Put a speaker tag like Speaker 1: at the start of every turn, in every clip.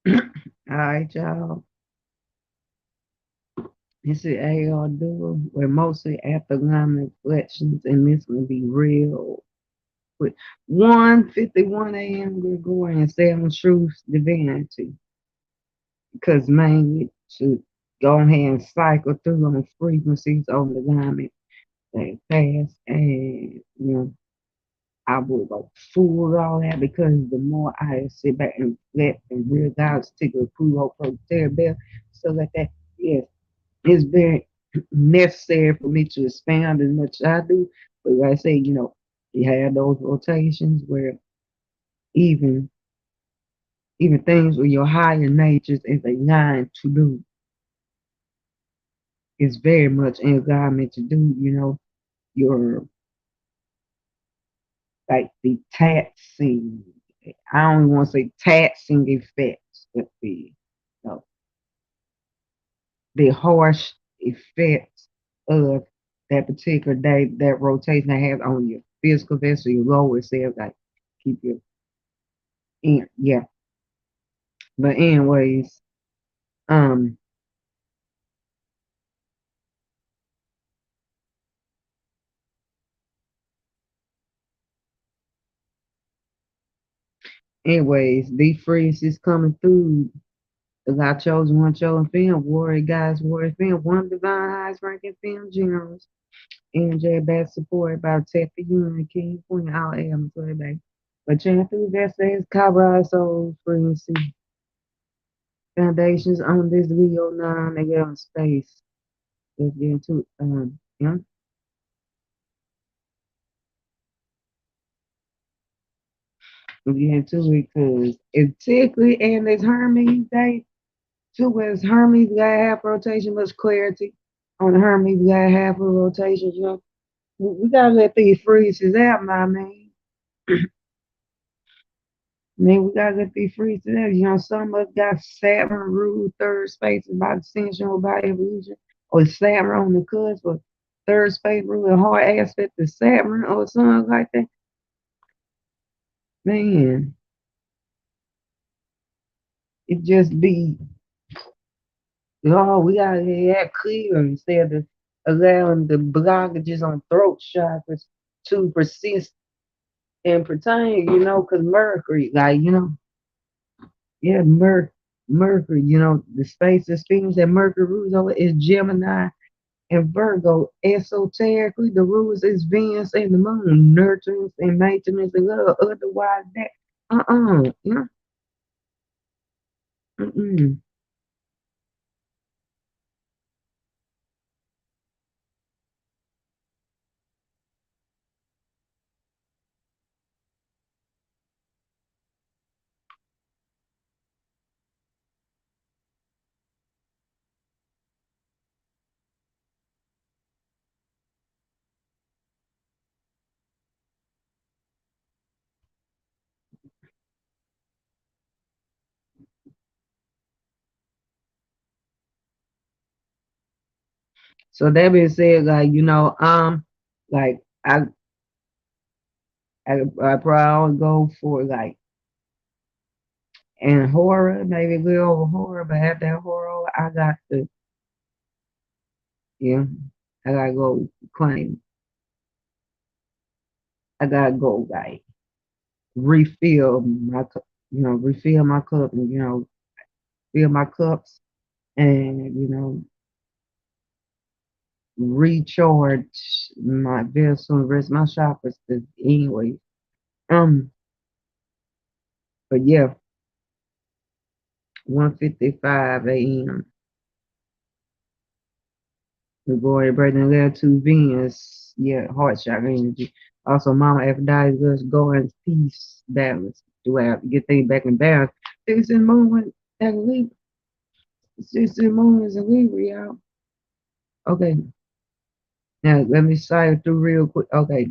Speaker 1: All right, y'all. This is AAR Duel. We're mostly after line reflections, and this will be real quick. 1:51 a.m. Gregorian 7 Truths Divinity. Because mainly to go ahead and cycle through on frequencies on the alignment that pass, and I will go full all that because the more I sit back and reflect and realize particular prove hope for the so that yes, it's very necessary for me to expand as much as I do. But like I say, you have those rotations where even even things with your higher natures is a line to do. It's very much in alignment to do, your like the taxing. I don't want to say taxing effects, but the harsh effects of that particular day, that rotation that has on your physical vessel, your lower self, like keep you in, yeah. But um, the freeze is coming through. Cause I chose one chosen film, warrior guys, warrior film, one divine highest ranking film generals. NJ Bass supported by Tech the Union, King, Queen, all Alms, baby. But chance through that says copyright souls, frequency, foundations on this video 9, they get on space. Let's get into it. Yeah. We'll get into it because it's typically and it's Hermes Day. Too as Hermes got half rotation, much clarity on the Hermes got half a rotation, We gotta let these freezes out, my man. Man, we gotta let these freezes out. Some of us got Saturn rule third space by distinction or by evolution, or Saturn on the cusp, or third space rule a hard aspect to Saturn or something like that. Man, it just be, we gotta get that clear instead of allowing the blockages on throat chakras to persist and pertain, because Mercury, like, yeah, Mercury, the space of things that Mercury rules over is Gemini and Virgo. Esoterically, the rules is Venus and the moon, nurturance and maintenance and love. Otherwise, that, mm-mm. So that being said, like, like I probably go for like and horror, maybe go over horror, but after that horror, I got to, yeah, I gotta go claim. I gotta go like refill my refill my cup and fill my cups and recharge my vessel and rest my chakras anyway. Um, but yeah, 1:55 a.m. We're going breaking level to Venus. Yeah, heart chakra energy. Also, Mama Aphrodite, let's go in peace, balance. Do I have to get things back in balance? Six in the moon with that Libra. Six in the moon is a Libra, y'all. Okay, now let me cycle through real quick. Okay,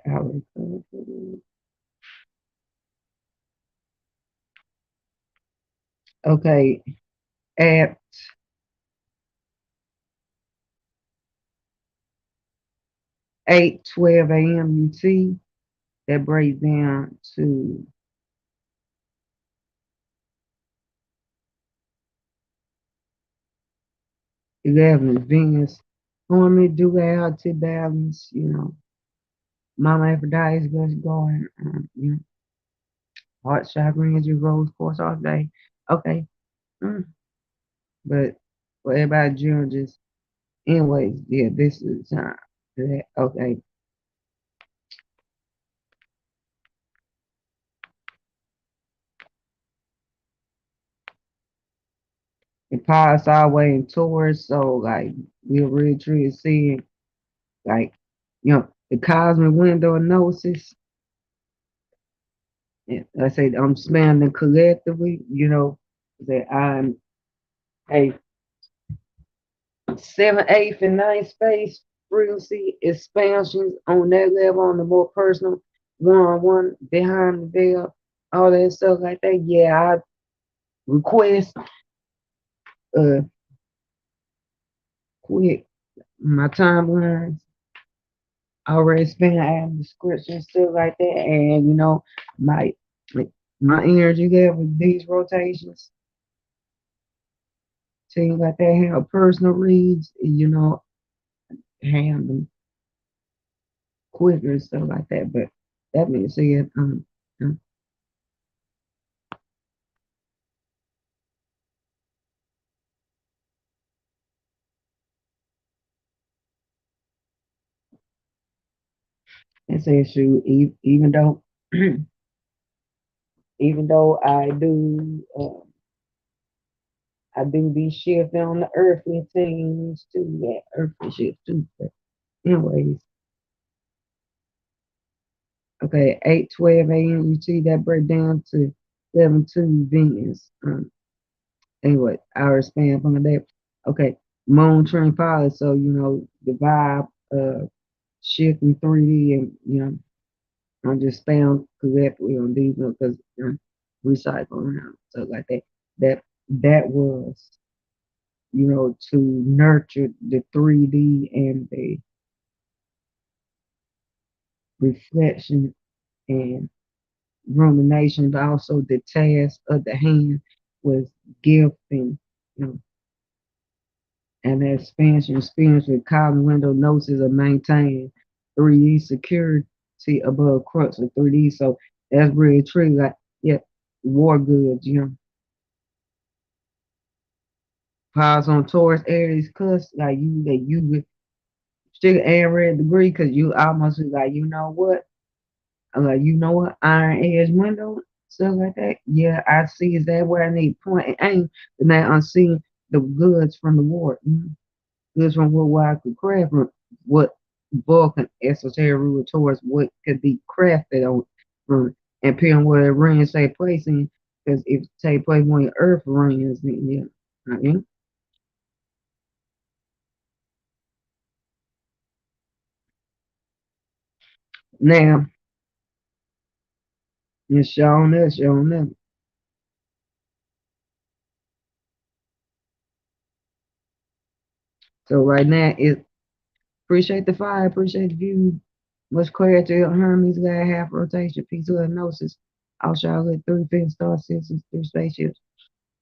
Speaker 1: hour. Okay, at 8:12 a.m. UT, that breaks down to 11 Venus. Normally duality balance, Mama Aphrodite is just going, heart chakra energy rose course all day. Okay. Mm. But for everybody judges, anyways, yeah, this is time. Okay. It passed our way in Taurus, so like we're really truly seeing like the cosmic window of gnosis. And I say I'm spanning collectively, that I'm a 7th, 8th, and 9th space frequency expansions on that level, on the more personal one-on-one behind the veil, all that stuff like that. Yeah, I request uh quick my timelines already spent adding description stuff like that, and my my energy level these rotations, things like that, have personal reads, hand them quicker and stuff like that. But that being said, um, and say shoot, even though even though I do be shifting on the earthly things too, that earthly shift too. But anyways, okay, 8:12 a.m. You see that break down to 7:2 Venus. Anyway, our span from that. Okay, moon trend pilot. So the vibe shift in 3D, and I'm just staying correctly on these because recycle around stuff like that. That was to nurture the 3D and the reflection and rumination, but also the task of the hand was gifting, and the expansion experience with cosmic window gnosis of maintaining 3D security above crux of 3D. So that's really true. Like, yeah, war goods, Pause on Taurus, Aries, cuss like you would still and red degree because you almost was like, what? I'm like, iron edge window, stuff like that. Yeah, I see is that where I need point and aim, and now I'm seeing the goods from the war. Goods from what I could craft from what Vulcan esoteric rule towards what could be crafted on from and depending on where the rings take place in. Because if it take place when your earth rings, then yeah. Now, it's showing up. So right now, it appreciate the fire, appreciate the view. Much clarity, Hermes, got half rotation, piece of gnosis. All Charlotte, 3 fifth star systems, 3 spaceships.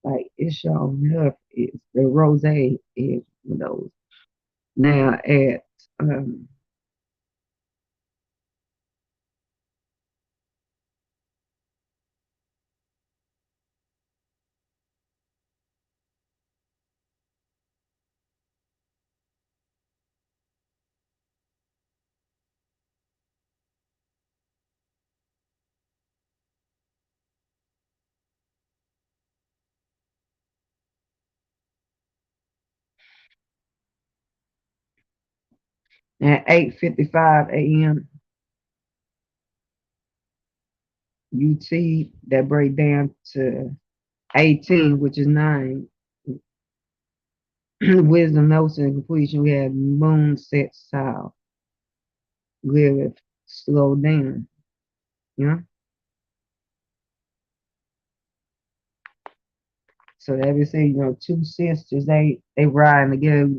Speaker 1: Like it's showing up. It's the rose is those. Now um at 8:55 a.m. UT, that break down to 18, which is 9. Wisdom notes and completion. We have moon set style. Lilith slow down, you know. So they be saying, two sisters, they riding together,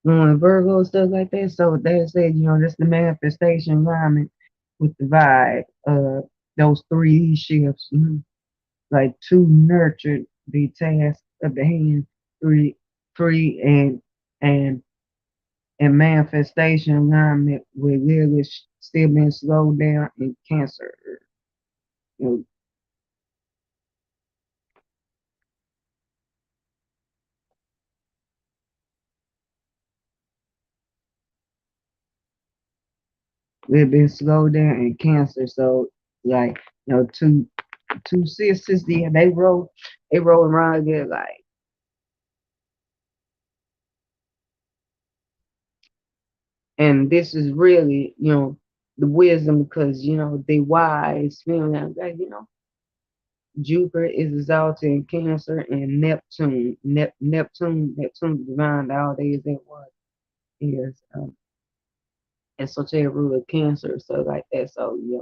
Speaker 1: doing Virgo stuff like that. So they said, that's the manifestation alignment with the vibe. Those 3D shifts, like two nurtured the task of the hand, three and and manifestation alignment with really still being slowed down in Cancer. You know, we've been slowed down in Cancer. So like, two sisters, yeah, they roll around there like, and this is really, the wisdom because they wise, like, Jupiter is exalted in Cancer and Neptune, divine all days at once is esoteric ruler of Cancer, so like that. So yeah,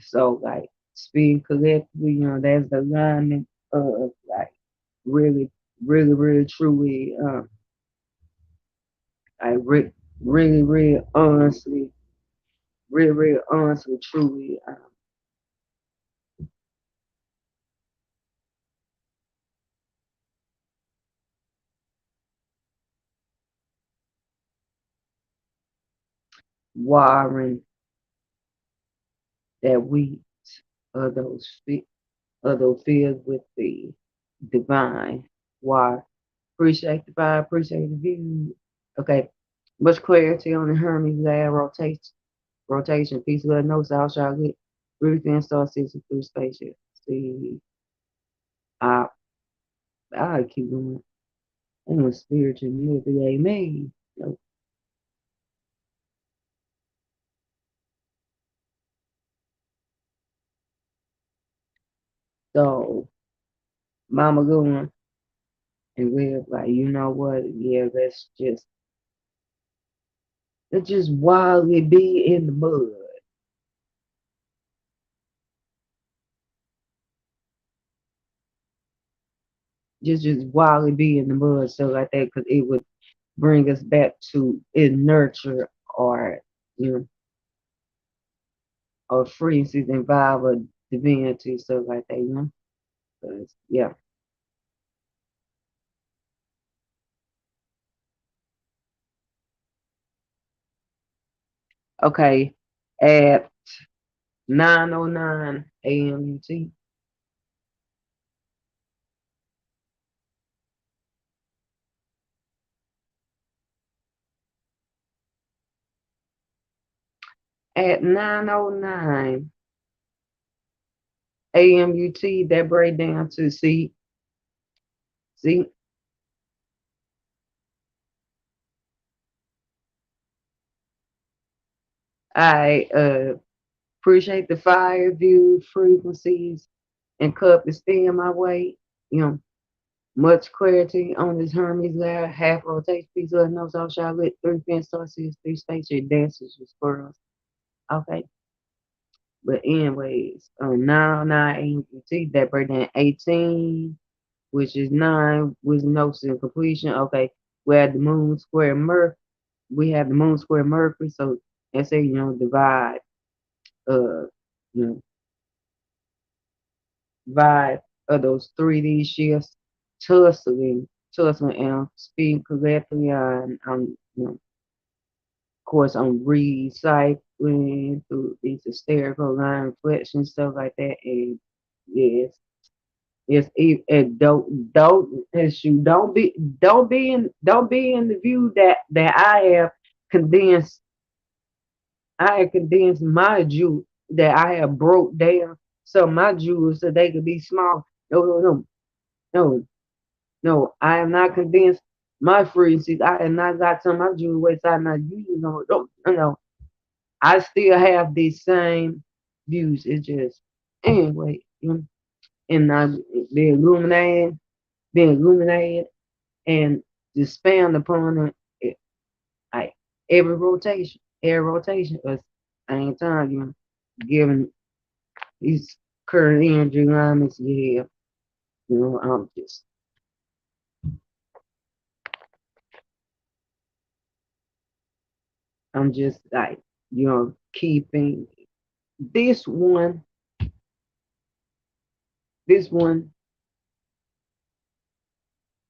Speaker 1: so like speaking collectively, that's the alignment of like really, really, really, truly, like really, really, honestly, really, really, honestly, truly, watering that wheat of those fields with the divine. Why? Appreciate the vibe, appreciate the view. Okay, much clarity on the Hermes lab rotation. Peace, love, no south chocolate. Ruth and Star System through spaceship. See, I I keep going. I'm a spiritual manipulate me. So mama going and we're like, you know what? Yeah, let's just wildly be in the mud. Just wildly be in the mud, so like that, because it would bring us back to it nurture or you know or freezes and vibe or divinity, stuff like that, 'Cause, yeah. Okay. At 9:09 a.m. UT. At 9:09 a.m. UT, that break down to see, I appreciate the fire view frequencies and cup is staying my way. You know, much clarity on this Hermes ladder, half rotation, piece of nose off Charlotte, three pin sources, three station dances with squirrels. Okay. But anyways, now 9 that break down 18, which is 9 with no completion. Okay. We have the moon square Mercury. We have the moon square Mercury. So let's say, divide uh you know, vibe of those 3D shifts, tussling and speaking correctly on of course on recycling through these hysterical line reflections, stuff like that. And yes, and don't be in the view that condensed I have condensed my jewel that I have broke down so my jewels so they could be small. No, no, no, no, no. I am not condensed my frequencies. I have not got some of my jewel weights I'm not using. No, no. I still have these same views. It's just anyway, and I be illuminated, and expand upon it, like every rotation. air rotation, but at the same time, you know, given these current energy alignments you have, you know, I'm just like, you know, keeping this one, this one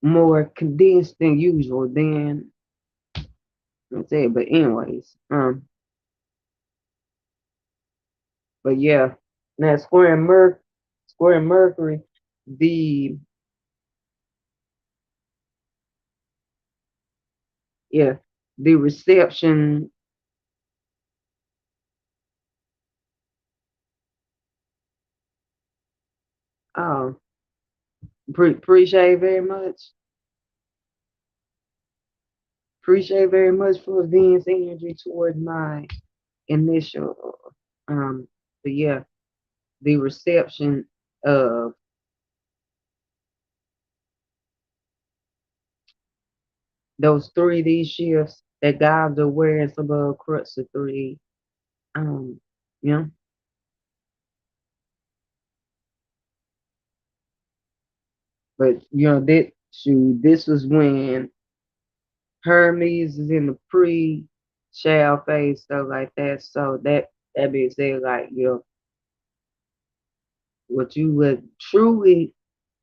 Speaker 1: more condensed than usual. Then let's say, but anyways, but yeah, now square Mercury, the yeah, the reception. Um, appreciate very much. Appreciate very much for Venus energy towards my initial. Um, but yeah, the reception of those 3D shifts that guides the awareness above crux of 3D. Um, you know, but you know that this was when Hermes is in the pre-shell phase, stuff like that. So that being said, like you know, what you would truly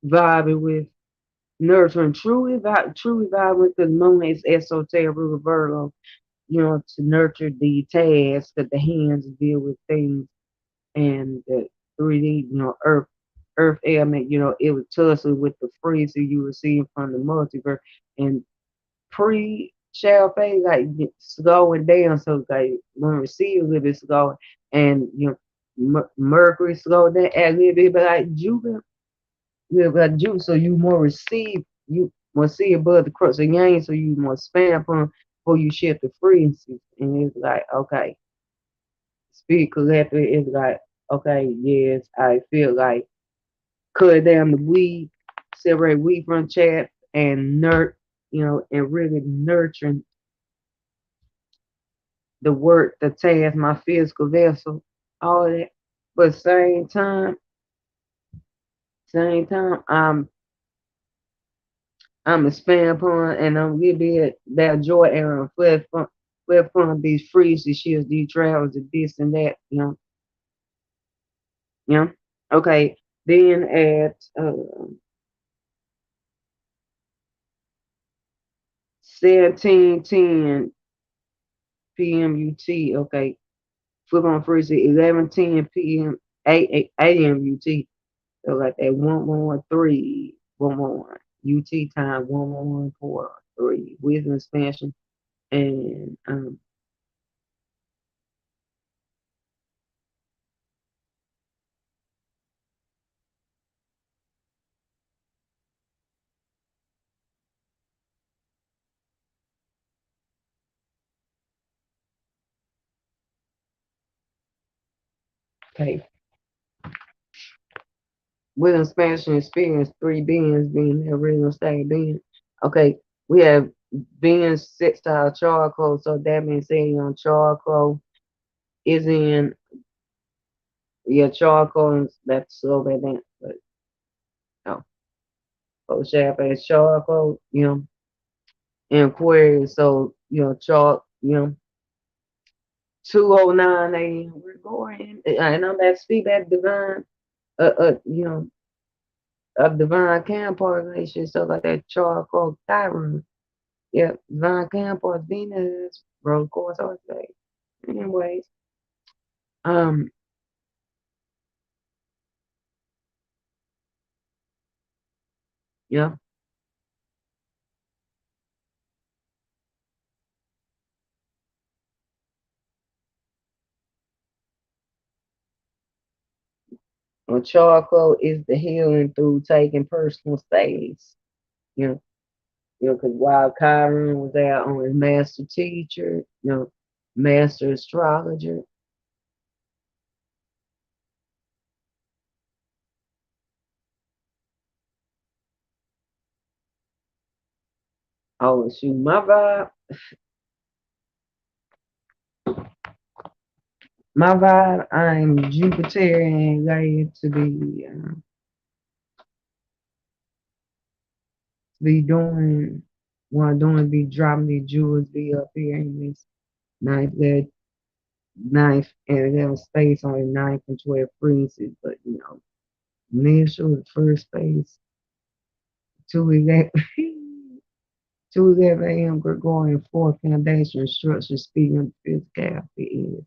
Speaker 1: vibing with, nurturing, truly vibe with the moon is esoteric ruler Virgo. You know, to nurture the tasks that the hands deal with things and the 3D, you know, earth element, you know, it would tussle with the frequency you receive from the multiverse and pre shall phase like slowing down, so like when receive a little bit slow and you know Mercury slow down a little bit, but like Jupiter, yeah, but Jupiter, so you more receive, you more see above the crux of yang, so you more span upon before you shift the frequency, and it's like okay, speak collectively, it's like okay, yes, I feel like cut down the weed, separate wheat from chaff, and you know, and really nurturing the work, the task, my physical vessel, all of that. But same time, I'm expanding upon and I'm gonna be that joy and flip from these frees, these shifts, these travels, and this and that, you know. Okay, then at 17:10 p.m. UT, okay, flip on frequency 11:10 p.m. 8 a.m. UT. So like that 113, 111 UT time 1114 wisdom expansion and okay. Wisdom expansion experience 3 beings being the original state being. Okay, we have being sextile charcoal, so that means saying on charcoal is in yeah charcoal and that's so bad that but no. So shaft as charcoal, you know, in Aquarius, so you know, chalk, you know, 2:09 a.m. We're going, and I'm at speak that divine, you know, of divine counterpart so like that charcoal Chiron. Yeah, divine counterpart Venus, road course, I would say. Anyways, um, yeah, well, charcoal is the healing through taking personal stays. You know, because while Chiron was there on his master teacher, you know, master astrologer. Oh, shoot, my vibe. my vibe, I'm Jupiterian, glad to be doing what I'm doing, be dropping the jewels, be up here in this ninth and 11th space on the ninth and 12th frequencies, but initial the first space, 2:11 2:11 a.m. Gregorian fourth foundation structure speaking of physicality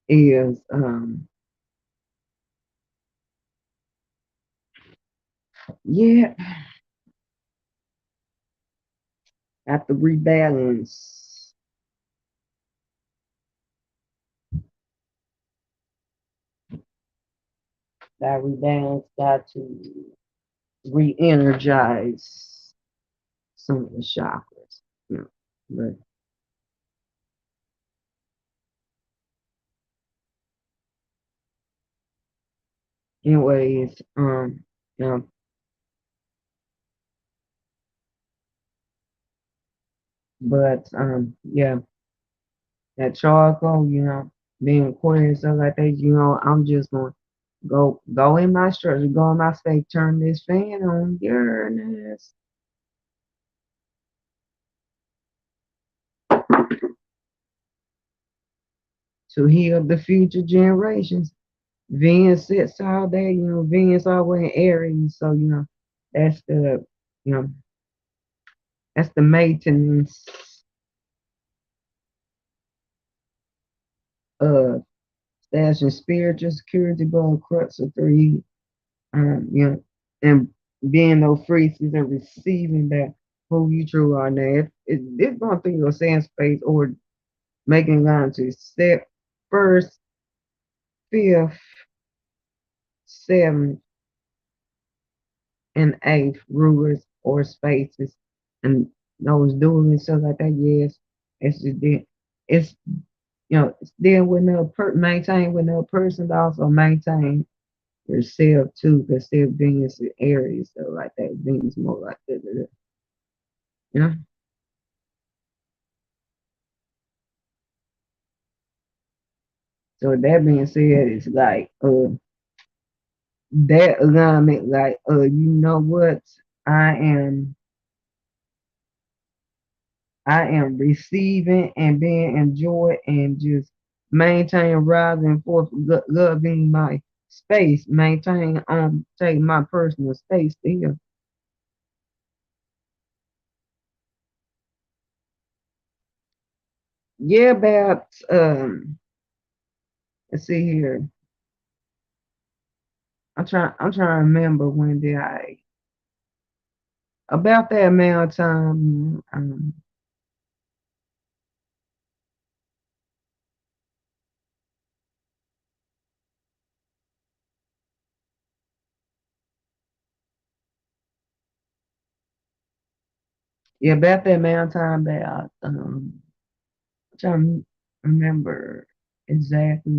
Speaker 1: is yeah, have to rebalance. Got rebalance, got to re-energize some of the chakras. But anyways, you know, but yeah, that charcoal, being Aquarius, stuff like that, I'm just gonna go in my structure, go in my space, turn this fan on, Uranus. To heal the future generations. Venus sits all day, Venus always in Aries, so that's the you know, that's the maintenance of stashing spiritual security, going crux of three, and being those freezes and receiving that who you truly are now. It's going through your sand space or making line to step first, fifth, seventh, and eighth rulers or spaces, and those doing and stuff like that. Yes, it's just it's it's dealing with another maintain with another person, but also maintain yourself too, because still Venus in Aries, so like that Venus more like that, you know. So that being said, it's like that alignment, like you know what, I am I am receiving and being enjoyed and just maintain rising forth, loving my space, maintain take my personal space still. Yeah, about let's see here. I'm trying to remember when did I about that amount of time. Yeah, about that amount of time that I'm trying to remember exactly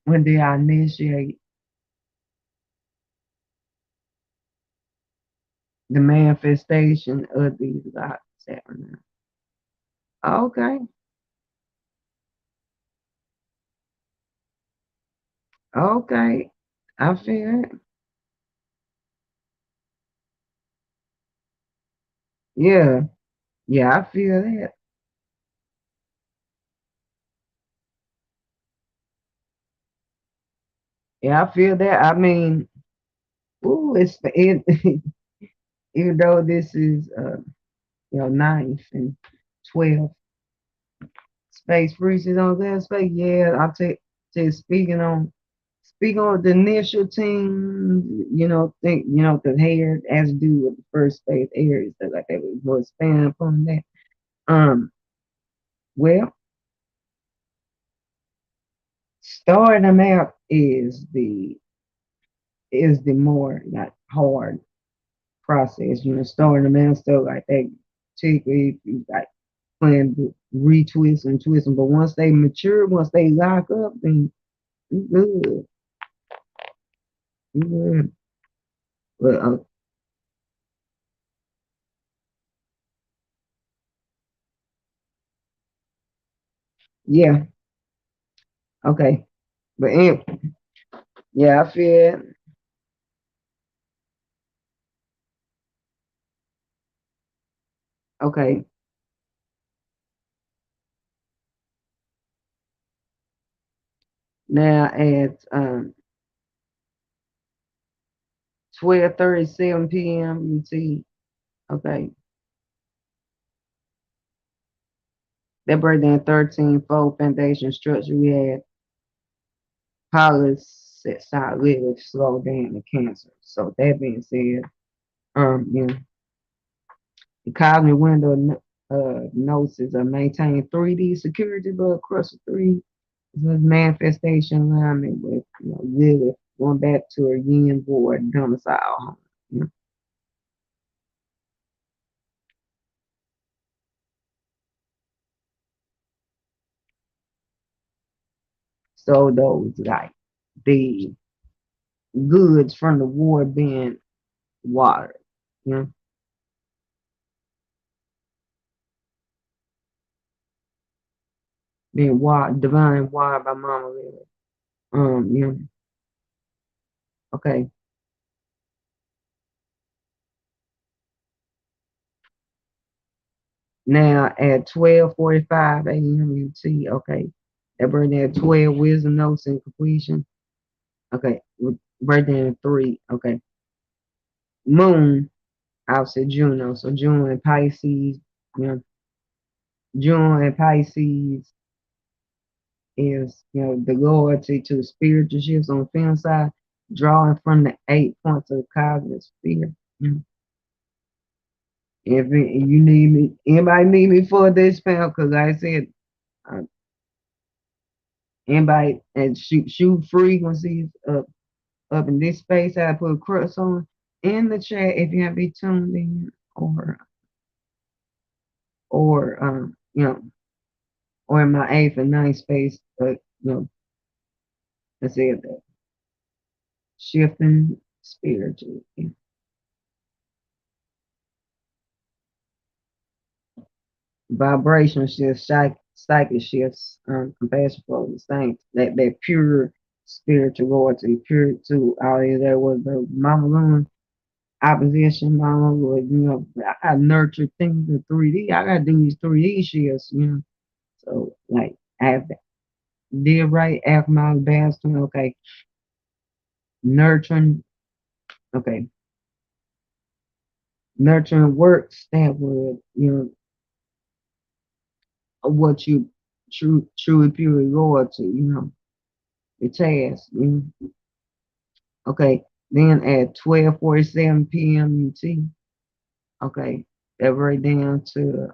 Speaker 1: when did I initiate the manifestation of these lights happening. Okay, okay, I feel it. Yeah, yeah, I feel that. Yeah, I feel that. I mean, ooh, even though this is ninth and 12th space freezes on that space. Yeah, I take speaking on the initial team, think the hair has to do with the first space areas that like that was expand upon that. Um, well, starting them out is the more like hard process, starting them out stuff like that. Particularly if you like plan to retwist and twist them, but once they mature, once they lock up, then You good. You good. But yeah, okay. But anyway, yeah, I feel it. Okay. Now at 12:37 p.m. UT. Okay. That break down 13-fold foundation structure. We had polycystic slow down the cancer. So that being said, you know, the cosmic window gnosis of maintain 3D security, but across the three is manifestation alignment with Lilith going back to her yin board domicile home. You know, so those like the goods from the war being watered, you know, being watered, divine watered by Mama Lilith. You know, okay. Now at 12:45 a.m. UT, okay. That bring that 12 wisdom notes in completion. Okay, right there in three. Okay, Moon opposite Juno. So June and Pisces, you know, June and Pisces is the loyalty to spiritual shifts on the film side, drawing from the 8 points of the cosmic sphere. If you need me, anybody need me for this panel, because like I said, uh, anybody and shoot frequencies up in this space. I put a cross on in the chat if you have be tuned in, or or in my eighth and ninth space. But I said that shifting spiritually. Vibration shifts, psychic shifts, compassion for the saints, that pure spiritual loyalty, pure to all of that was the Mama Luna opposition. Mama was, I nurture things in 3D. I gotta do these 3D shifts, So like I have did right after my bastard, okay, nurturing, okay, nurturing works that would, what you truly purely loyal to, the task, Okay, then at 12:47 p.m. UT, okay, that right down to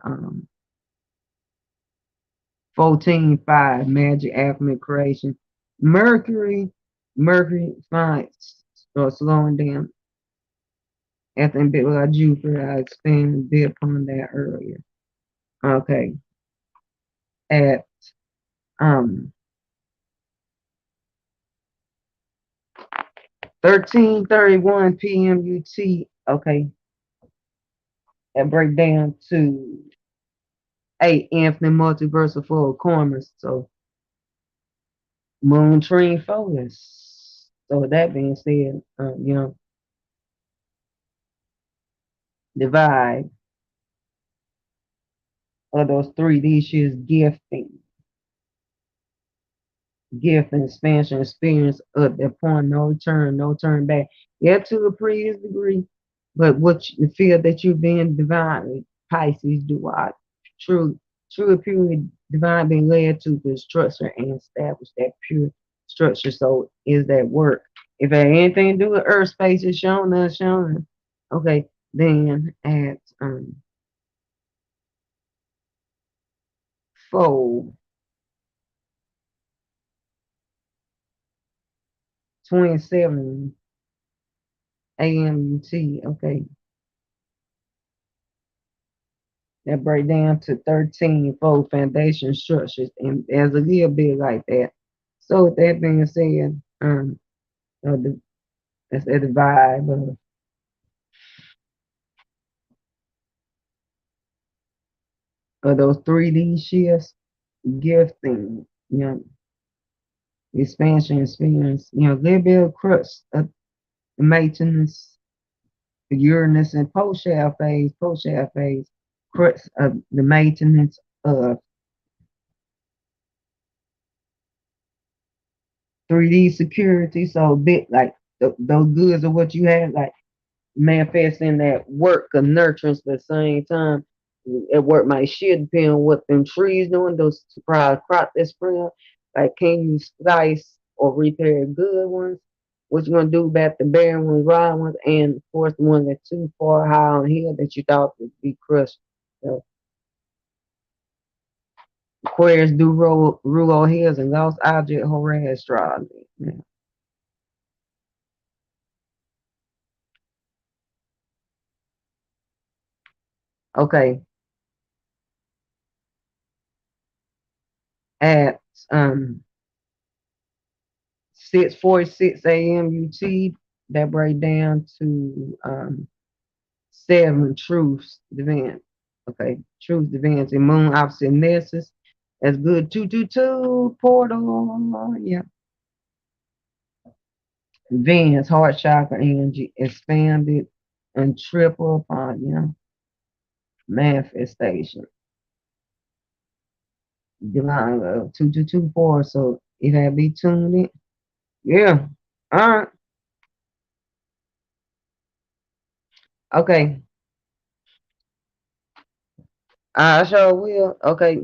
Speaker 1: 14:05 Magick Alchemy creation. Mercury fine slowing down after a bit like Jupiter. I expanded a bit upon that earlier. Okay, at um 13:31 p.m. UT, okay, that break down to 8 infinite multiversal full of commerce. So Moon Trine focus. So with that being said, divide of those 3D shits gifting. Gift and expansion experience up that point, no return, no turn back. Yeah, to a previous degree, but what you feel that you've been divinely, Pisces do I true purely divine being led to the structure and establish that pure structure. So is that work? If it had anything to do with earth space, it's shown us, shown us. Okay, then at fold 27 a.m. UT, okay. That break down to 13 fold foundation structures, and there's a little bit like that. So with that being said, that's the vibe of those 3D shifts, gifting, expansion experience, a little bit of crust of maintenance, Uranus and post-shadow phase, crust of the maintenance of 3D security. So bit like those goods of what you had, like manifesting that work of nurturance at the same time. At work might shit depending on what them trees doing, those surprise crop this spring. Like can you slice or repair good ones? What you gonna do about the barren ones, raw ones, and of course the ones that too far high on the hill that you thought would be crushed. So Aquarius do rule hills and lost object Horary astrology. Yeah. Okay. At 6:46 a.m. UT, that break down to 7 truths divine. Okay, truths divinity, moon opposite nexus. That's good. 222 portal. Yeah. Venus, heart chakra energy expanded and triple upon manifestation. Divine 2224. So it had to be tuned in. Yeah. All right. Okay. I sure will. Okay.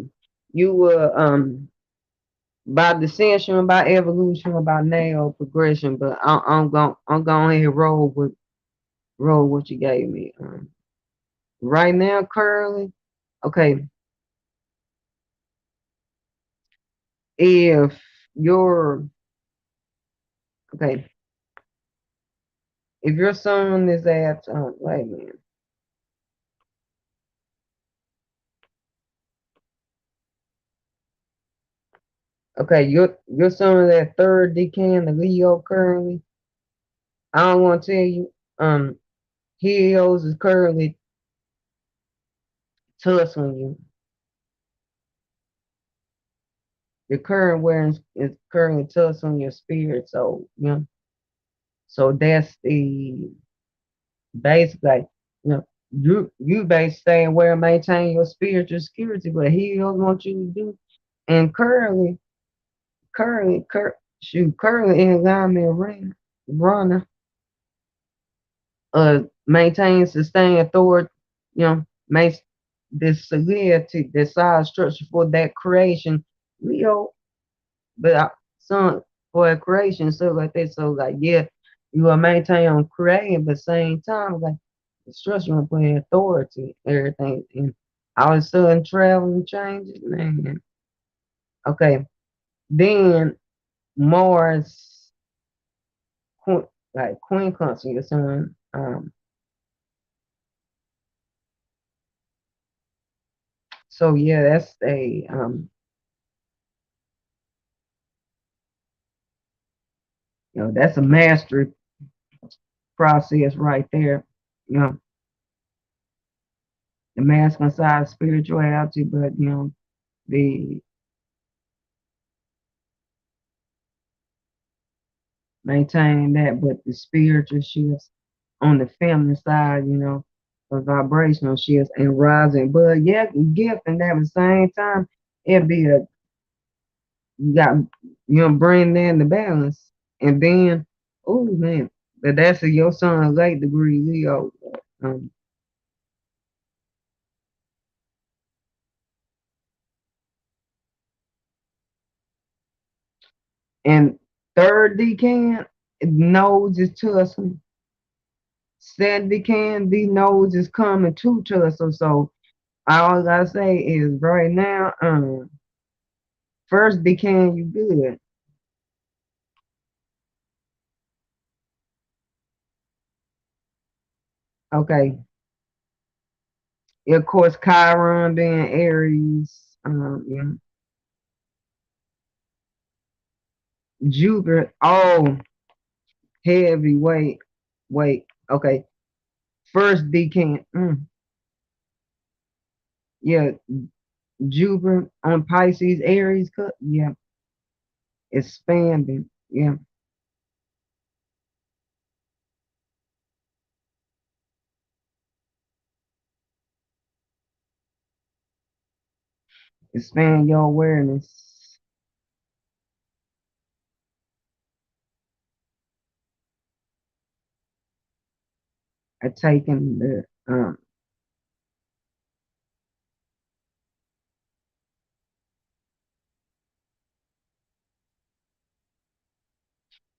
Speaker 1: You will by descension, by evolution, by nail progression, but I'm going ahead and roll what you gave me. Right now, currently, okay, if your okay, if your son is at wait a minute, okay, your son is at third decan, the Leo currently. I don't want to tell you, Helios is currently tussling you. Your current awareness is currently tussling your spirit, so so that's the basically, you basically saying where maintain your spiritual security, but he don't want you to do. And currently in alignment runner, maintain sustain authority, makes this solidity, this solid structure for that creation, Leo, but some for a creation, so like that. So like yeah, you will maintain on creating, but same time like the structure and putting authority, everything, and all of a sudden traveling changes, man. Okay, then Mars, like Queen Constant, your son. So yeah, that's a that's a mastery process right there. You know, the masculine side of spirituality, but the maintaining that, but the spiritual shifts on the feminine side, the vibrational shifts and rising. But yeah, gift and at the same time, it'd be you got bring in the balance. And then oh man, but that's your son late degree Leo. Um, and third decan knows is tussling. Second decan, the nose is coming to tussle. So all I gotta say is right now, first decan you good. Okay. Of course, Chiron being Aries. Jupiter, oh, heavy, wait, okay. First decan, yeah, Jupiter on Pisces, Aries, cut, yeah, expanding, yeah, expand your awareness, taking the,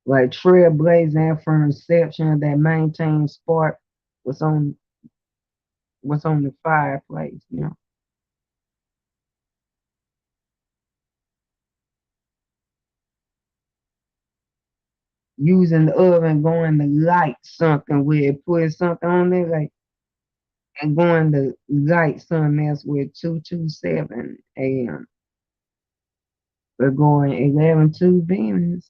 Speaker 1: like trailblazing from inception that maintains spark, what's on, what's on the fireplace, you know. Using the oven, going to light something with putting something on there, like, and going to light something else with 227 a.m. We're going 11 to Venus.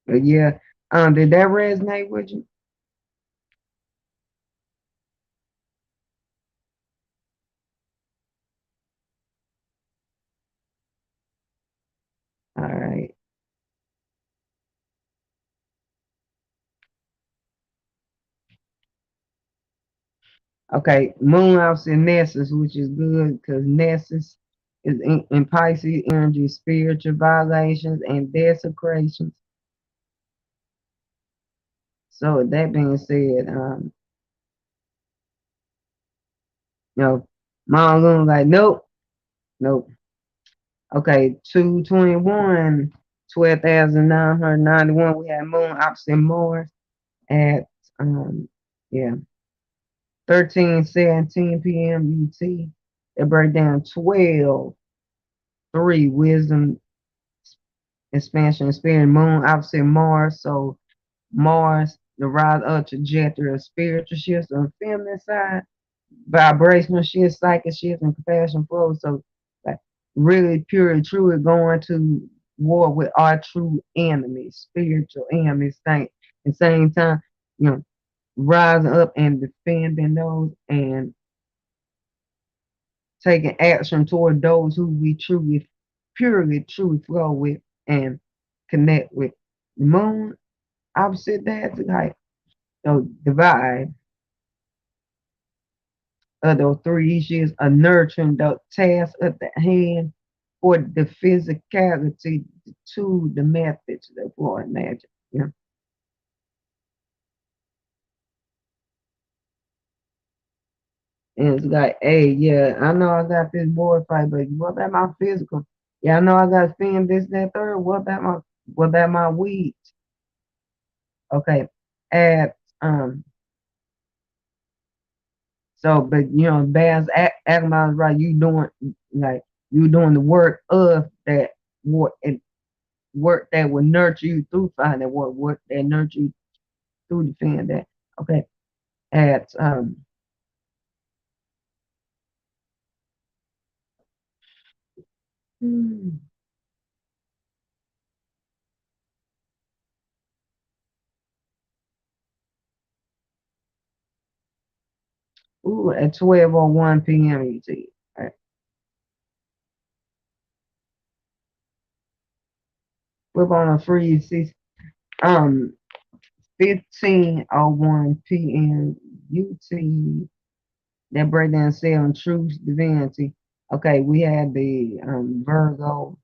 Speaker 1: But yeah, did that resonate with you? All right. Okay, moon house in Nessus, which is good because Nessus is in Pisces energy, spiritual violations and desecrations. So that being said, you know, my moon like, nope, nope. Okay, 221, 12,991. We had moon opposite Mars at yeah, 13:17 p.m. UT. They break down 12:3 wisdom expansion spirit moon opposite Mars. So Mars, the rise of trajectory of spiritual shifts on the feminine side, vibrational shifts, psychic shifts, and compassion flow. So like really pure and true going to war with our true enemies, spiritual enemies. At the same time, you know, rising up and defending those and taking action toward those who we truly, purely, truly flow with and connect with. The moon, opposite that, like, divide of those three issues are nurturing the task at the hand or the physicality to the methods that for magic. You know? And it's like, hey, yeah, I know I got this board fight, but what about my physical? Yeah, I know I got Femme, this, that, third. What about my weed? Okay. At so but Baz Agamemnon's right, like you doing the work of that work and work that will nurture you through finding work that nurture you through defending that. Okay. At hmm, at 12:01 p.m. ET. Right. Flip on a free six um 15:01 p.m. UT. That breakdown on truth divinity. Okay, we had the Virgo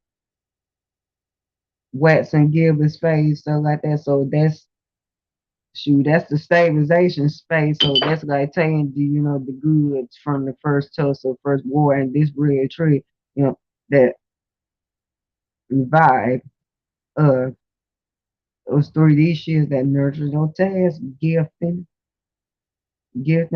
Speaker 1: Watson Gilbert's phase, stuff like that. So that's the stabilization space. So that's like taking the goods from the first tussle, first war, and this real tree, that vibe of those 3D shits that nurtures those tasks, gifting,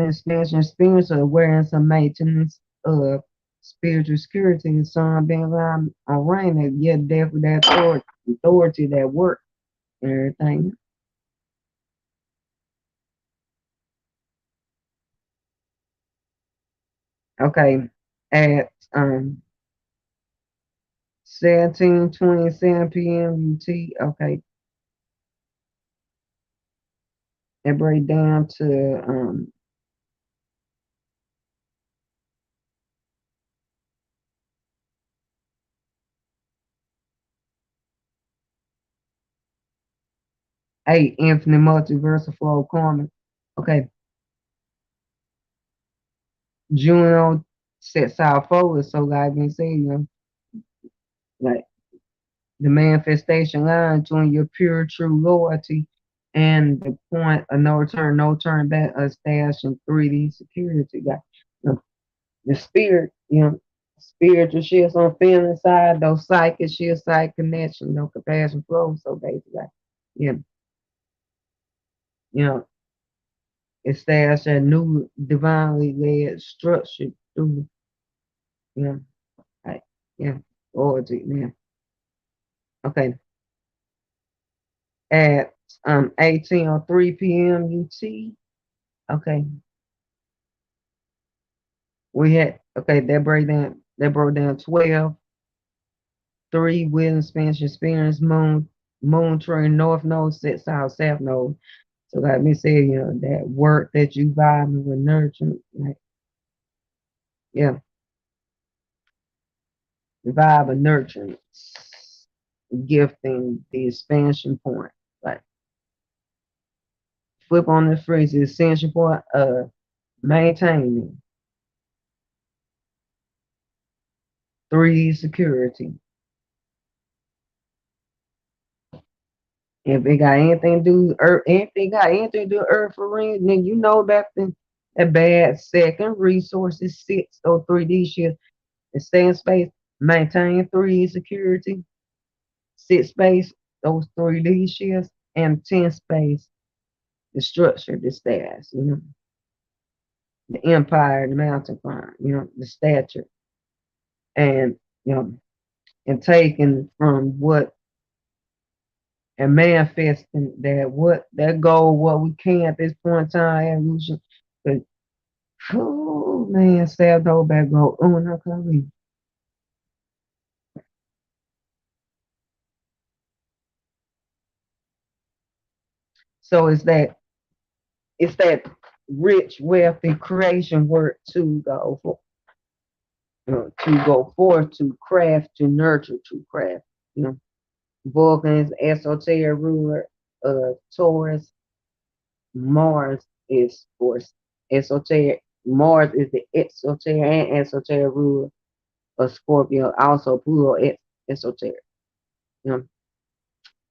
Speaker 1: expansion, spiritual awareness, and maintenance of spiritual security, and sun being around that get there for that authority, that work and everything. Okay, at 17:27 p.m. UT. Okay, it break down to 8 infinite multiversal flow karma. Okay, Juno sets out forward, so like we say, like the manifestation line between your pure true loyalty and the point of no turn back, establishing 3D security. Like the spirit, spiritual shifts on feeling side, those psychic shifts, side connection, no compassion flow. So basically, yeah, you know, establish a new divinely led structure through, you know, like, yeah, loyalty, man. Okay. At 18:03 p.m. UT. Okay, we had that broke down 12, 3 William Spanish experience moon train north node sets out south node. So like me say, that work that you vibing with nurture, like yeah, the vibe of nurturing, gifting, the expansion point. Like flip on the phrase, the expansion point, maintaining 3 security. If it got anything to do earth, anything got anything to do with earth for ring, then you know about the bad second resources 6 or 3D shift and stay in space, maintain 3 security, 6 space, those 3D shifts, and 10 space, the structure, the status, the empire, the mountain climb, the stature, and and taking from what and manifesting that goal, what we can at this point in time, evolution. But oh man, sad though back go. Oh no, come. So it's that rich, wealthy creation work to go forth, to craft, to nurture, to craft. Vulcan's esoteric ruler, Taurus. Mars is for esoteric. Mars is the exoteric and esoteric ruler of Scorpio. Also Pluto esoteric. You know,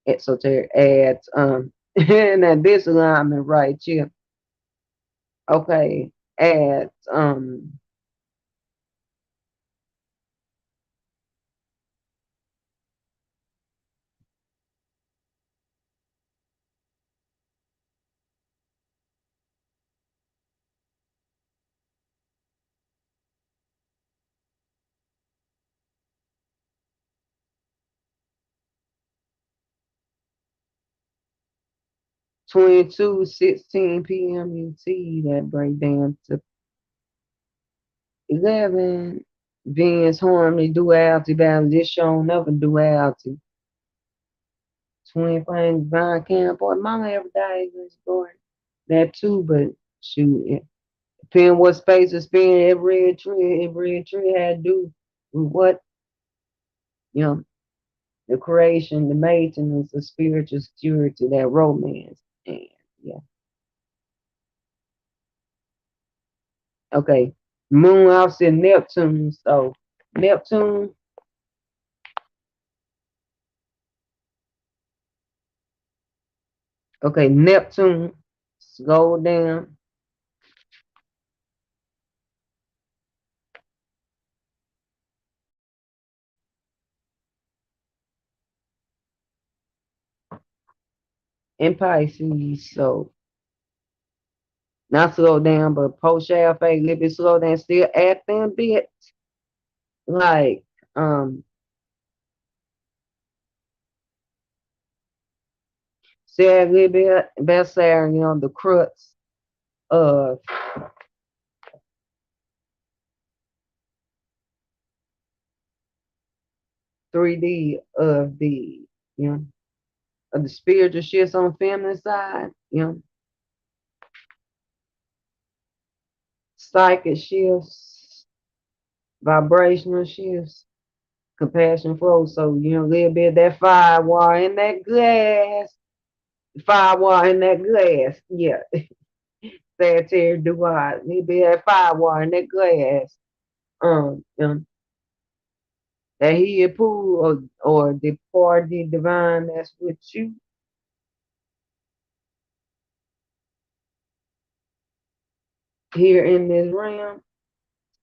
Speaker 1: Exoteric adds and this alignment right here. Okay, adds 22:16 p.m. UT. That break down to 11. Venus harmony duality balance. This showing up a duality. Twin flame divine camp. Boy, mama every day is going that too, but shoot it. Depending what space it's been, every tree had to do with what, you know, the creation, the maintenance, the spiritual security, that romance. And yeah. Okay. Moon opposite Neptune. So Neptune, okay, Neptune, slow down. In Pisces, so not slow down, but post shaft a little bit slow down, still acting a bit like say a little bit best there, the crux of 3D of the, you know, of the spiritual shifts on feminine side, you know, psychic shifts, vibrational shifts, compassion flow. So, you know, a little bit of that firewall in that glass. Firewall in that glass. Yeah. Sagittarius do I. A little bit of that firewall in that glass. That he pool or the party divine that's with you here in this realm,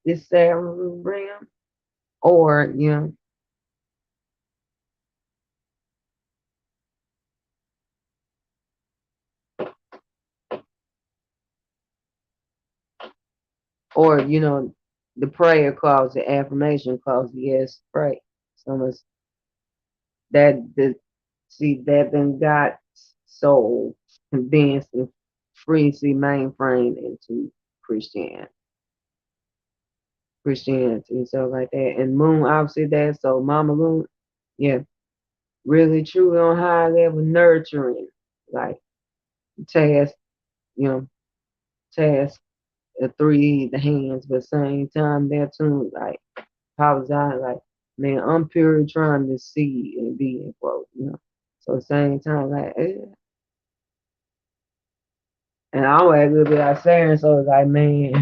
Speaker 1: this Saturn realm, or you know, or you know, the prayer clause, the affirmation clause, yes, pray. So much that the see that then got so condensed and freely mainframed into Christianity. Christianity and stuff like that. And Moon obviously that, so Mama Moon, yeah, really truly on high level nurturing, like task, you know, task the three the hands, but same time there too, like apologize, like man, I'm purely trying to see and be in quote, you know. So same time, like and I always a little bit out Saturn, so it's like man,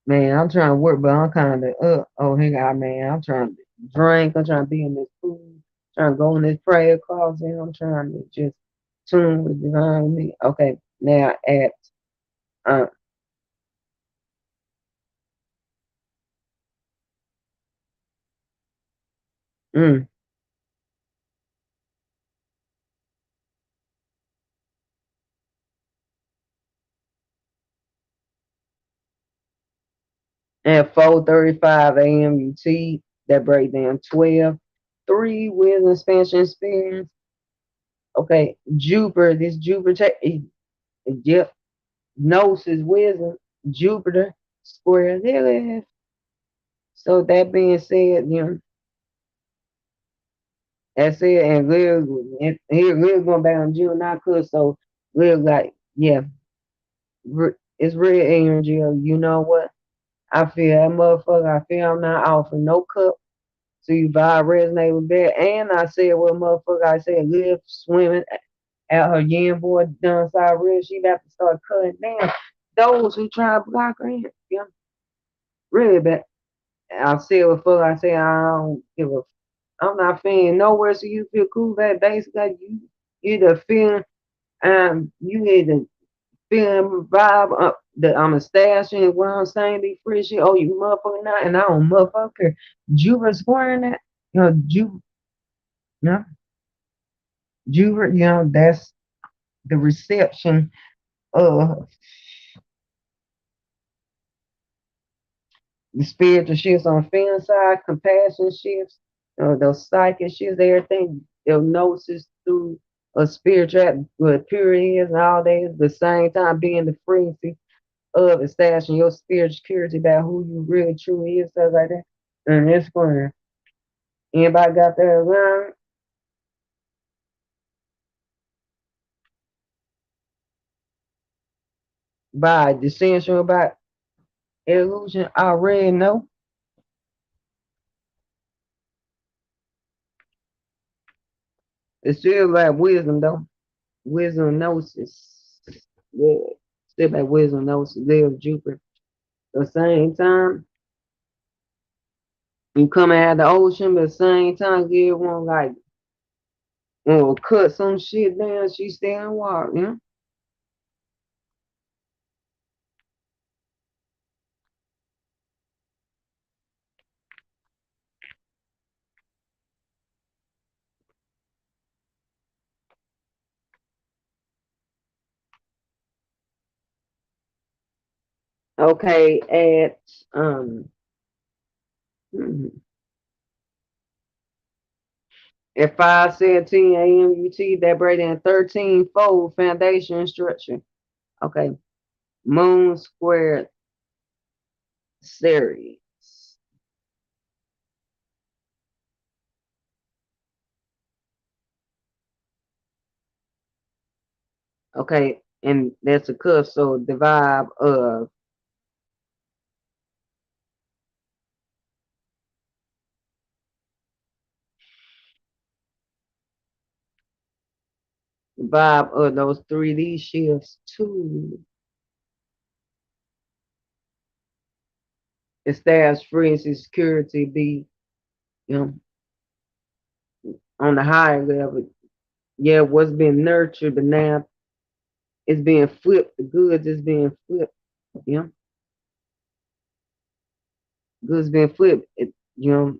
Speaker 1: I'm trying to work, but I'm kind of oh hey God, man, I'm trying to drink, I'm trying to be in this food, trying to go in this prayer closet, I'm trying to just tune with divine me. Okay, now at uh, mm, at 4:35 a.m. UT, that break down 12, 3 wisdom expansion experience. Okay, Jupiter, this Jupiter, yep, Gnosis wisdom, Jupiter square Eleos. So that being said, you know, that's it. And we're going back on June, not cool. So we're like, yeah, it's real energy. You know what? I feel that motherfucker. I feel I'm not offering no cup. So you vibe resonate with that. And I said, well, motherfucker, I said, live swimming at her yin boy done side real. She about to start cutting down those who try to block her in. You know, really bad. I said, well, fuck, I said, I don't give a I'm not feeling nowhere, so you feel cool. That basically you either feeling you either feeling vibe up that I'm a stash and what I'm saying be free shit. Oh, you motherfucking not, and I don't motherfucker. Juba squaring that, you know, you know, Juba, you know, that's the reception of the spiritual shifts on feeling side, compassion shifts, those psychic shifts, everything, they'll notice through a spiritual with purity is and all that at the same time being the frequency of establishing your spiritual security about who you really truly is, stuff like that. And it's going anybody got that around by dissension about illusion, I already know. It's still like wisdom though. Wisdom gnosis. Yeah. Still like wisdom gnosis, live Jupiter. At the same time, you coming out of the ocean, but at the same time, you want like cut some shit down, she stay in water, you know? Okay, at um hmm, at 5:17 a.m. UT, that break 13-fold foundation structure. Okay, Moon Square Series. Okay, and that's a cusp. So the vibe of those 3D shifts too. Establish friends and security be, you know, on the higher level. Yeah, what's been nurtured, but now it's being flipped. The goods is being flipped. You know, goods being flipped. You know,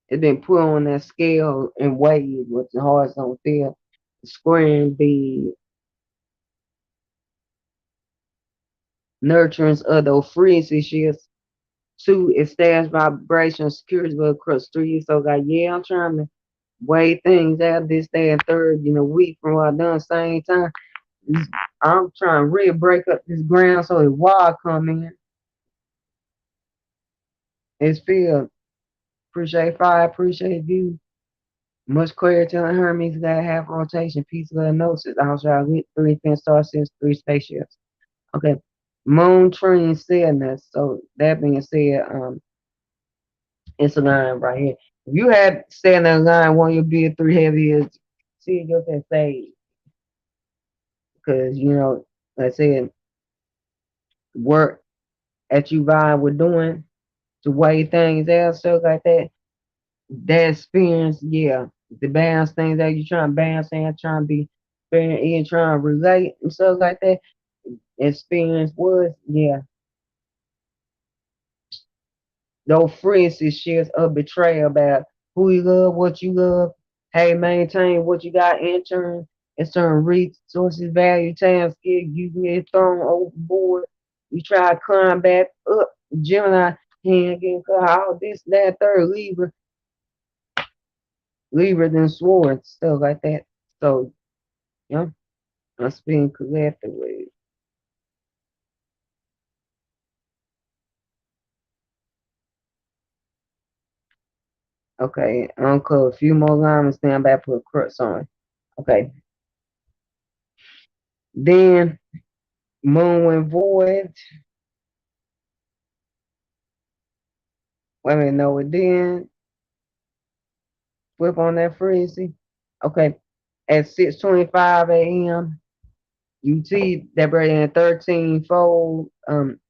Speaker 1: it's been put on that scale and weighed with the hearts on feel. Squaring the nurturance of those frequency shifts to establish vibration security across 3 years. So like, yeah, I'm trying to weigh things out this, day, and third, week from what I done same time. I'm trying to really break up this ground so the water come in. It's filled. Appreciate fire, appreciate view. Much clarity on Hermes got half rotation, piece of the gnosis. Outside with 3 Pin star 3 spaceships. Okay. Moon trine sadness. So that being said, it's a line right here. If you had stand in line, one of your big 3 heavy is see your can say because like I said, work that you vibe with doing to weigh things out, stuff like that. That experience, yeah. The balance things that you trying to balance and trying to be fair and trying to relate and stuff like that. Experience was, yeah. Those friendships shifts of betrayal about who you love, what you love. Hey, maintain what you got in turn. In certain resources, value, time, skill, you can get thrown overboard. You try to climb back up. Gemini, hand getting cut, all this, that, third, Libra, then swords, stuff like that. So, yeah, I'm speaking collectively. Okay, uncle, a few more lines, stand back, put a crux on. Okay, then moon went void. Wait a minute, no, it didn't. Flip on that frequency. Okay, at 6:25 a.m. UT, that bringing 13-fold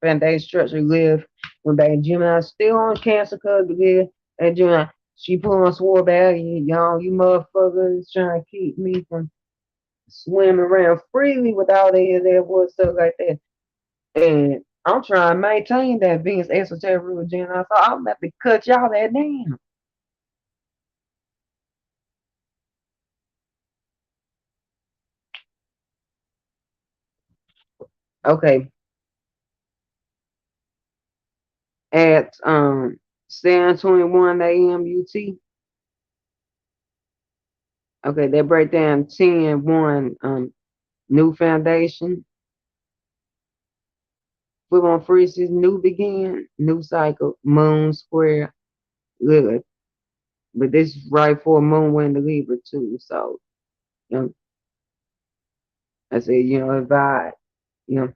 Speaker 1: foundation structure live when back in Gemini, still on Cancer because live and Gemini. She put on swore back, y'all, you motherfuckers trying to keep me from swimming around freely with all that was stuff like that. And I'm trying to maintain that Venus esoteric rule Gemini, so I'm about to cut y'all that down. Okay, at 7:21 a.m. UT. Okay, that break down 10-1 new foundation. Flip on freezes, new begin, new cycle, moon square, good. But this is right for moon wind to Libra too. So, you know, I said, if I, you know,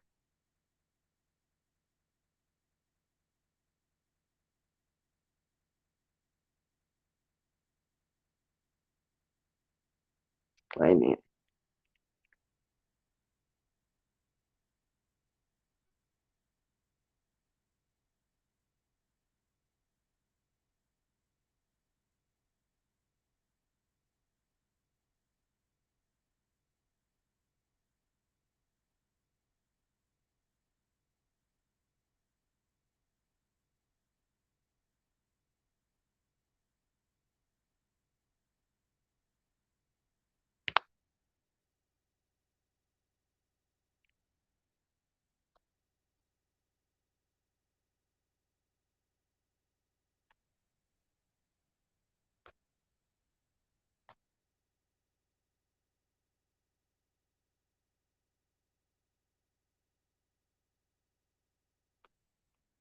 Speaker 1: wait a minute.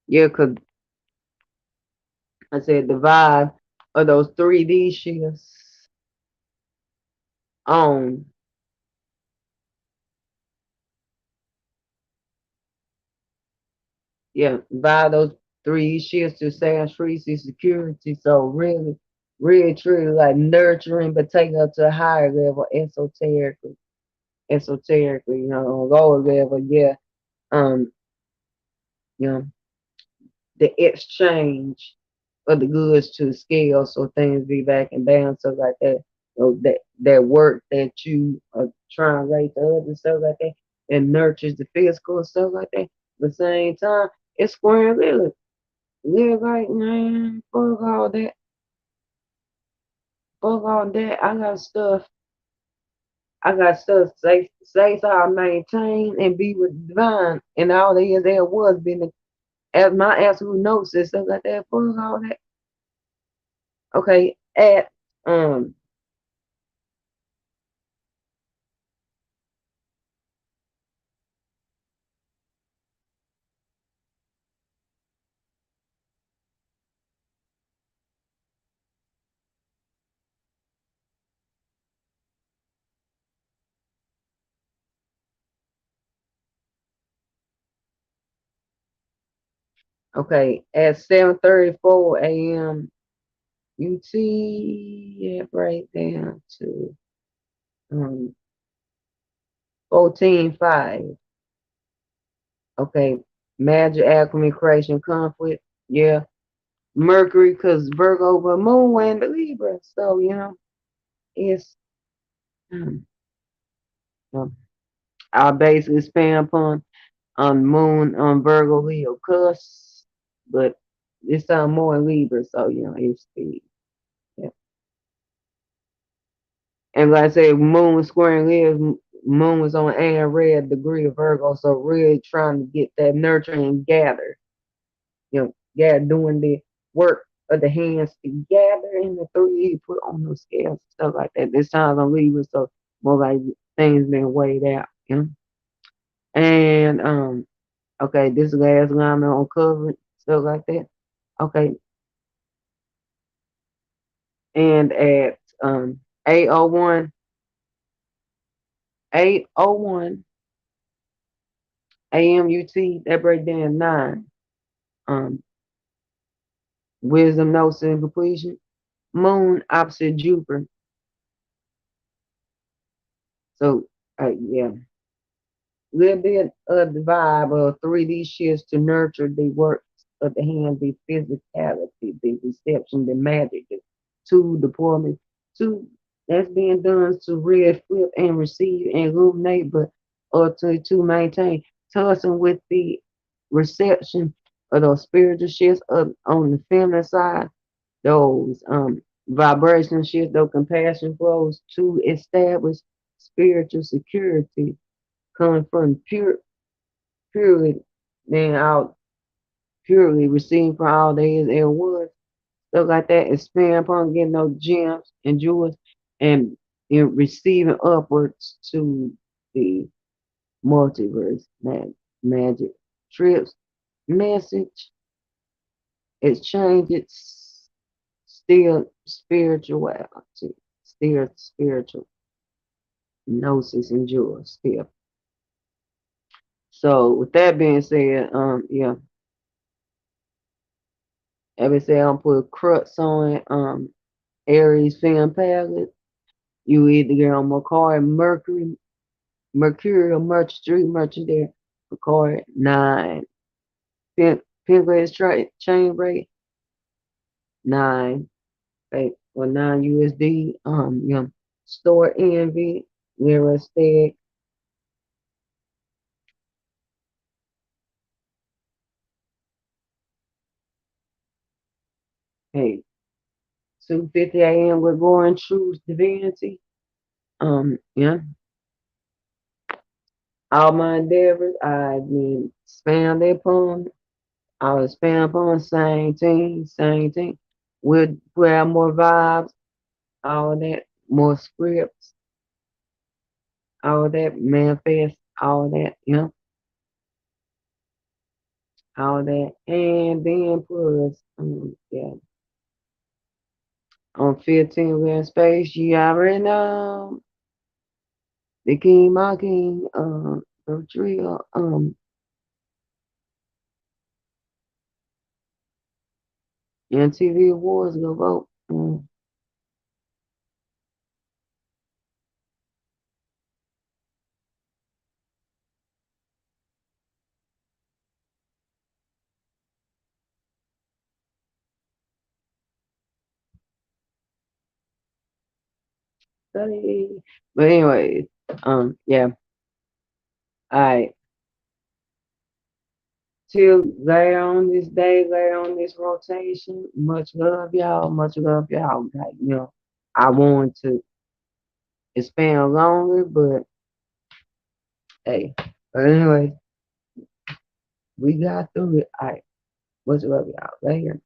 Speaker 1: Yeah, because I said the vibe of those 3D shifts on. Yeah, buy those 3 shifts to Synastry security. So really, really, truly like nurturing, but taking up to a higher level, esoterically, on a lower level, yeah. Um, you know, the exchange of the goods to scale, so things be back and down, stuff like that. That work that you are trying to rate the other stuff like that, and nurtures the physical stuff like that. At the same time, it's square really. Live like, man, fuck all that. Fuck all that. I got stuff say so I maintain and be with divine. And all there was been as my absolute notes and stuff like that. Fuck all that. Okay, um okay, at 7:34 a.m. UT, right down to 14:05. Okay, Magic Alchemy Creation Conflict. Yeah. Mercury, because Virgo, but Moon went the Libra. So, it's um, um, I basically span upon Moon on Virgo, Leo, cuss, but it's more in Libra. So, it's the, yeah. And like I said, Moon was squaring Leo, Moon was on and red degree of Virgo. So, really trying to get that nurturing and gather. Yeah, doing the work of the hands together in the 3 put on those scales, stuff like that. This time on Libra, so more like things being weighed out. And okay, this last alignment on cover, stuff like that. Okay, and at 801, 801 AM UT, that break down 9. Um, wisdom notes and completion. Moon opposite Jupiter. So yeah. Little bit of the vibe of 3D shifts to nurture the works of the hand, the physicality, the reception, the magic, the two deployment, two that's being done to read, flip, and receive and illuminate, but or to maintain, tussling with the reception of those spiritual shifts on the feminine side, those vibration shifts, those compassion flows to establish spiritual security coming from purely being out purely receiving from all there is and was, stuff like that, expand upon getting those gems and jewels and receiving upwards to the multiverse, magic trips, message, exchange, it's still spirituality, still spiritual gnosis and jewels still. So with that being said, yeah, every say I'm put crux on it, Aries Femme palette. You either get on Macari Mercurial merchant there, Macari 9. Pin chain rate 9. Okay, or 9 USD. Store envy, Lira stag. Hey, 2:50 a.m. We're going Truth Divinity. Yeah. All my endeavors, I mean, spam their poem. I was spam poem, same thing. We'll have more vibes, all that, more scripts, all that, manifest, all that, all that. And then plus, yeah, on 15 we're in space, you already know. The king, my king, the trio, MTV Awards go vote. Study. But anyway, yeah. Alright. Till later on this day, later on this rotation. Much love, y'all. Much love, y'all. Like, I want to expand longer, but hey. But anyway, we got through it. Alright. Much love, y'all. Later.